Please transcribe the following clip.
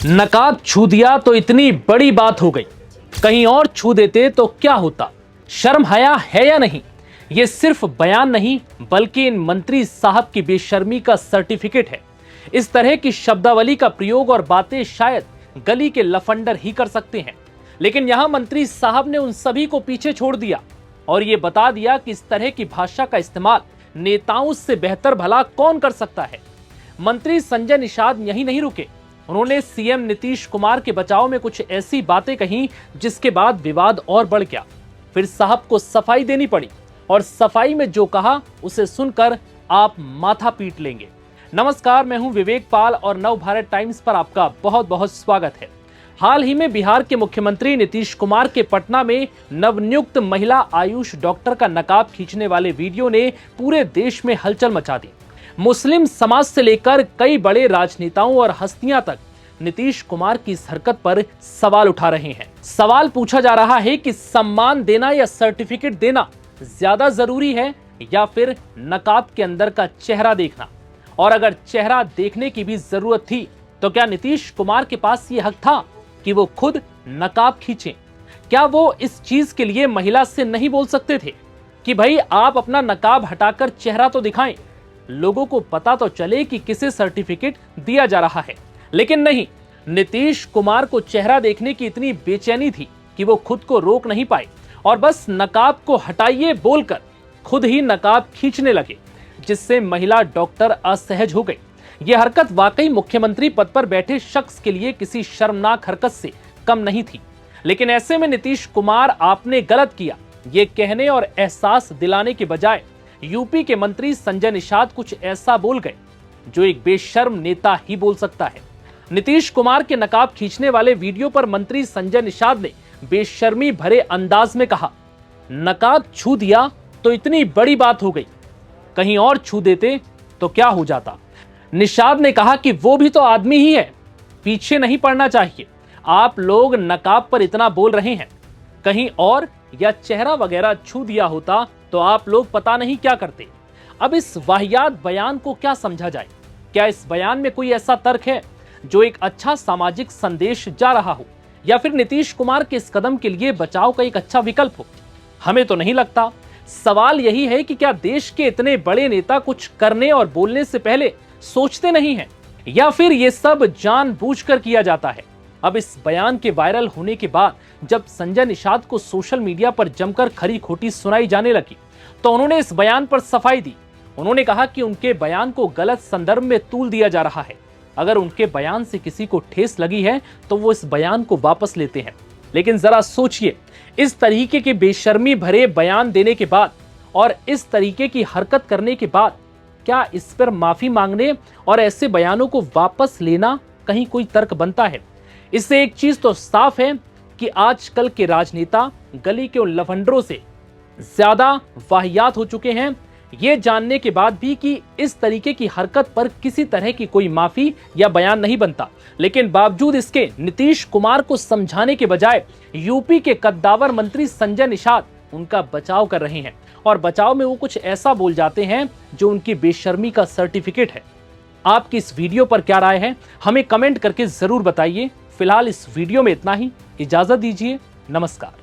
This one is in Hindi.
नकाब छू दिया तो इतनी बड़ी बात हो गई, कहीं और छू देते तो क्या होता। शर्म हया है या नहीं, ये सिर्फ बयान नहीं बल्कि इन मंत्री साहब की बेशर्मी का सर्टिफिकेट है। इस तरह की शब्दावली का प्रयोग और बातें शायद गली के लफंडर ही कर सकते हैं, लेकिन यहां मंत्री साहब ने उन सभी को पीछे छोड़ दिया और ये बता दिया कि इस तरह की भाषा का इस्तेमाल नेताओं से बेहतर भला कौन कर सकता है। मंत्री संजय निषाद यहीं नहीं रुके, उन्होंने सीएम नीतीश कुमार के बचाव में कुछ ऐसी बातें कहीं जिसके बाद विवाद और बढ़ गया। फिर साहब को सफाई देनी पड़ी और सफाई में जो कहा उसे सुनकर आप माथा पीट लेंगे। नमस्कार, मैं हूं विवेक पाल और नव भारत टाइम्स पर आपका बहुत बहुत स्वागत है। हाल ही में बिहार के मुख्यमंत्री नीतीश कुमार के पटना में नवनियुक्त महिला आयुष डॉक्टर का नकाब खींचने वाले वीडियो ने पूरे देश में हलचल मचा दी। मुस्लिम समाज से लेकर कई बड़े राजनेताओं और हस्तियां तक नीतीश कुमार की इस हरकत पर सवाल उठा रहे हैं। सवाल पूछा जा रहा है कि सम्मान देना या सर्टिफिकेट देना ज्यादा जरूरी है या फिर नकाब के अंदर का चेहरा देखना, और अगर चेहरा देखने की भी जरूरत थी तो क्या नीतीश कुमार के पास ये हक था कि वो खुद नकाब खींचे? क्या वो इस चीज के लिए महिला से नहीं बोल सकते थे कि भाई आप अपना नकाब हटाकर चेहरा तो दिखाएं, लोगों को पता तो चले कि किसे सर्टिफिकेट दिया जा रहा है। लेकिन नहीं, नीतीश कुमार को चेहरा देखने की इतनी बेचैनी थी कि वो खुद को रोक नहीं पाए और बस नकाब को हटाइए बोलकर खुद ही नकाब खींचने लगे, जिससे महिला डॉक्टर असहज हो गई। यह हरकत वाकई मुख्यमंत्री पद पर बैठे शख्स के लिए किसी शर्मनाक हरकत से कम नहीं थी। लेकिन ऐसे में नीतीश कुमार आपने गलत किया ये कहने और एहसास दिलाने के बजाय यूपी के मंत्री संजय निषाद कुछ ऐसा बोल गए जो एक बेशर्म नेता ही बोल सकता है। नीतीश कुमार के नकाब खींचने वाले वीडियो पर मंत्री संजय निषाद ने बेशर्मी भरे अंदाज में कहा, नकाब छू दिया तो इतनी बड़ी बात हो गई, कहीं और छू देते तो क्या हो जाता। निषाद ने कहा कि वो भी तो आदमी ही है, पीछे नहीं पड़ना चाहिए। आप लोग नकाब पर इतना बोल रहे हैं, कहीं और या चेहरा वगैरह छू दिया होता तो आप लोग पता नहीं क्या करते। अब इस वाहियात बयान को क्या समझा जाए? क्या इस बयान में कोई ऐसा तर्क है जो एक अच्छा सामाजिक संदेश जा रहा हो, या फिर नीतीश कुमार के इस कदम के लिए बचाव का एक अच्छा विकल्प हो? हमें तो नहीं लगता। सवाल यही है कि क्या देश के इतने बड़े नेता कुछ करने और बोलने से पहले सोचते नहीं हैं, या फिर ये सब जानबूझकर किया जाता है? अब इस बयान के वायरल होने के बाद जब संजय निषाद को सोशल मीडिया पर जमकर खरी खोटी सुनाई जाने लगी तो उन्होंने इस बयान पर सफाई दी। उन्होंने कहा कि उनके बयान को गलत संदर्भ में तूल दिया जा रहा है। अगर उनके बयान से किसी को ठेस लगी है तो वो इस बयान को वापस लेते हैं। लेकिन जरा सोचिए, इस तरीके के बेशर्मी भरे बयान देने के बाद और इस तरीके की हरकत करने के बाद क्या इस पर माफी मांगने और ऐसे बयानों को वापस लेना कहीं कोई तर्क बनता है? इससे एक चीज तो साफ है कि आजकल के राजनेता गली के उन लफंडरों से ज्यादा वाहियात हो चुके हैं, ये जानने के बाद भी कि इस तरीके की हरकत पर किसी तरह की कोई माफी या बयान नहीं बनता। लेकिन बावजूद इसके नीतीश कुमार को समझाने के बजाय यूपी के कद्दावर मंत्री संजय निषाद उनका बचाव कर रहे हैं और बचाव में वो कुछ ऐसा बोल जाते हैं जो उनकी बेशर्मी का सर्टिफिकेट है। आपकी इस वीडियो पर क्या राय है, हमें कमेंट करके जरूर बताइए। फिलहाल इस वीडियो में इतना ही, इजाजत दीजिए, नमस्कार।